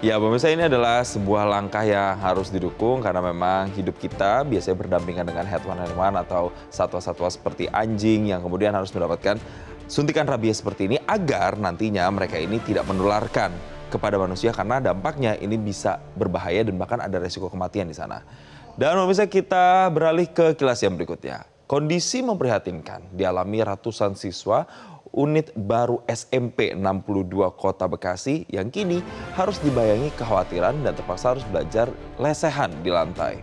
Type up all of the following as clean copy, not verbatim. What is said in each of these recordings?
Ya, pemirsa, ini adalah sebuah langkah yang harus didukung karena memang hidup kita biasanya berdampingan dengan hewan-hewan atau satwa-satwa seperti anjing yang kemudian harus mendapatkan suntikan rabies seperti ini agar nantinya mereka ini tidak menularkan kepada manusia karena dampaknya ini bisa berbahaya dan bahkan ada resiko kematian di sana. Dan pemirsa, kita beralih ke kilas yang berikutnya. Kondisi memprihatinkan dialami ratusan siswa unit baru SMP 62 Kota Bekasi yang kini harus dibayangi kekhawatiran dan terpaksa harus belajar lesehan di lantai.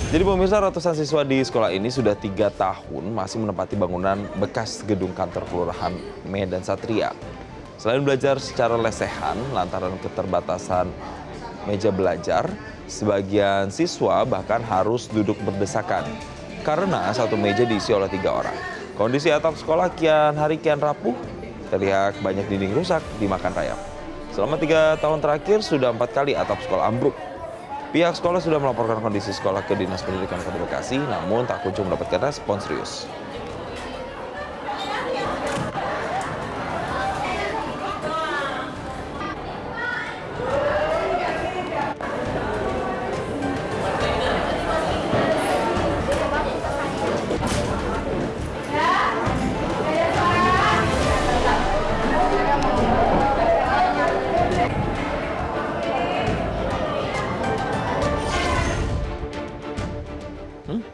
Jadi pemirsa, ratusan siswa di sekolah ini sudah 3 tahun masih menempati bangunan bekas gedung kantor kelurahan Medan Satria. Selain belajar secara lesehan lantaran keterbatasan meja belajar, sebagian siswa bahkan harus duduk berdesakan karena satu meja diisi oleh 3 orang. Kondisi atap sekolah kian hari kian rapuh, terlihat banyak dinding rusak dimakan rayap. Selama 3 tahun terakhir sudah 4 kali atap sekolah ambruk. Pihak sekolah sudah melaporkan kondisi sekolah ke Dinas Pendidikan Kota Bekasi, namun tak kunjung mendapatkan respons serius.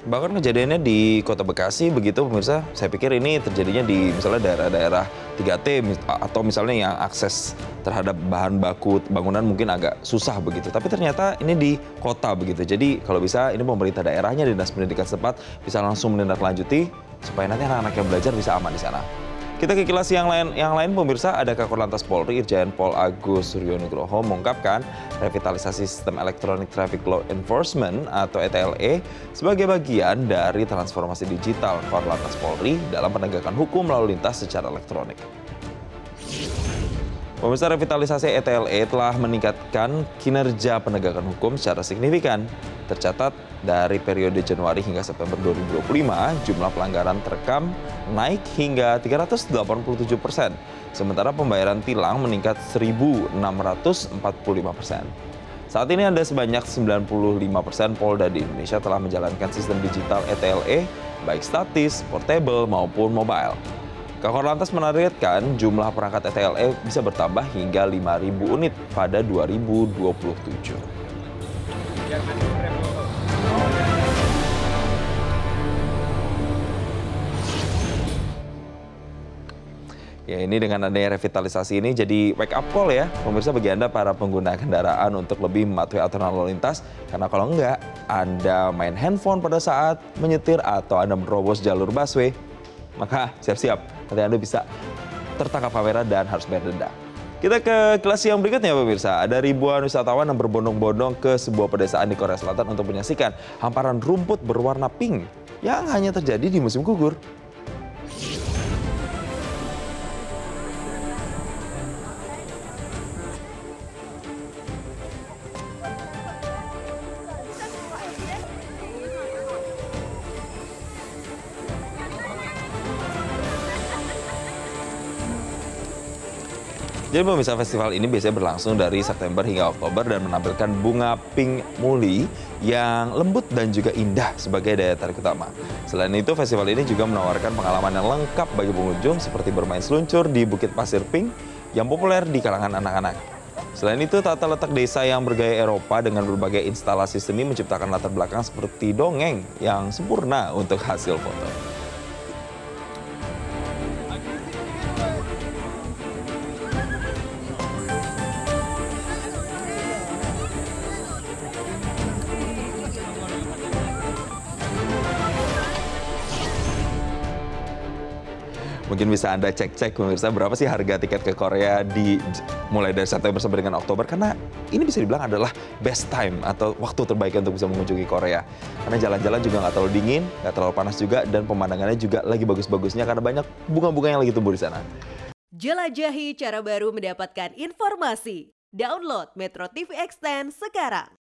Bahkan kejadiannya di Kota Bekasi begitu pemirsa, saya pikir ini terjadinya di misalnya daerah-daerah 3T atau misalnya yang akses terhadap bahan baku bangunan mungkin agak susah begitu. Tapi ternyata ini di kota begitu. Jadi kalau bisa ini pemerintah daerahnya, Dinas Pendidikan setempat bisa langsung menindaklanjuti supaya nanti anak-anak yang belajar bisa aman di sana. Kita ke kilas yang lain pemirsa, ada Kakor Lantas Polri Irjen Pol Agus Suryonugroho mengungkapkan revitalisasi sistem Electronic Traffic Law Enforcement atau ETLE sebagai bagian dari transformasi digital Kakor Lantas Polri dalam penegakan hukum lalu lintas secara elektronik. Pemirsa, revitalisasi ETLE telah meningkatkan kinerja penegakan hukum secara signifikan. Tercatat dari periode Januari hingga September 2025, jumlah pelanggaran terekam naik hingga 387%. Sementara pembayaran tilang meningkat 1.645%. Saat ini ada sebanyak 95% Polda di Indonesia telah menjalankan sistem digital ETLE, baik statis, portable, maupun mobile. Kakor Lantas menargetkan jumlah perangkat ETLE bisa bertambah hingga 5.000 unit pada 2027. Ya, ini dengan adanya revitalisasi ini jadi wake up call ya, pemirsa, bagi Anda para pengguna kendaraan untuk lebih mematuhi aturan lalu lintas. Karena kalau enggak, Anda main handphone pada saat menyetir atau Anda menerobos jalur busway, maka siap-siap, nanti Anda bisa tertangkap kamera dan harus bayar denda. Kita ke kelas yang berikutnya pemirsa. Ada ribuan wisatawan yang berbondong-bondong ke sebuah pedesaan di Korea Selatan untuk menyaksikan hamparan rumput berwarna pink yang hanya terjadi di musim gugur. Jadi pemirsa, festival ini biasanya berlangsung dari September hingga Oktober dan menampilkan bunga pink muli yang lembut dan juga indah sebagai daya tarik utama. Selain itu, festival ini juga menawarkan pengalaman yang lengkap bagi pengunjung seperti bermain seluncur di Bukit Pasir Pink yang populer di kalangan anak-anak. Selain itu, tata letak desa yang bergaya Eropa dengan berbagai instalasi seni menciptakan latar belakang seperti dongeng yang sempurna untuk hasil foto. Mungkin bisa Anda cek-cek pemirsa berapa sih harga tiket ke Korea mulai dari September sampai dengan Oktober, karena ini bisa dibilang adalah best time atau waktu terbaik untuk bisa mengunjungi Korea. Karena jalan-jalan juga nggak terlalu dingin, nggak terlalu panas juga, dan pemandangannya juga lagi bagus-bagusnya karena banyak bunga-bunga yang lagi tumbuh di sana. Jelajahi cara baru mendapatkan informasi. Download Metro TV Extend sekarang.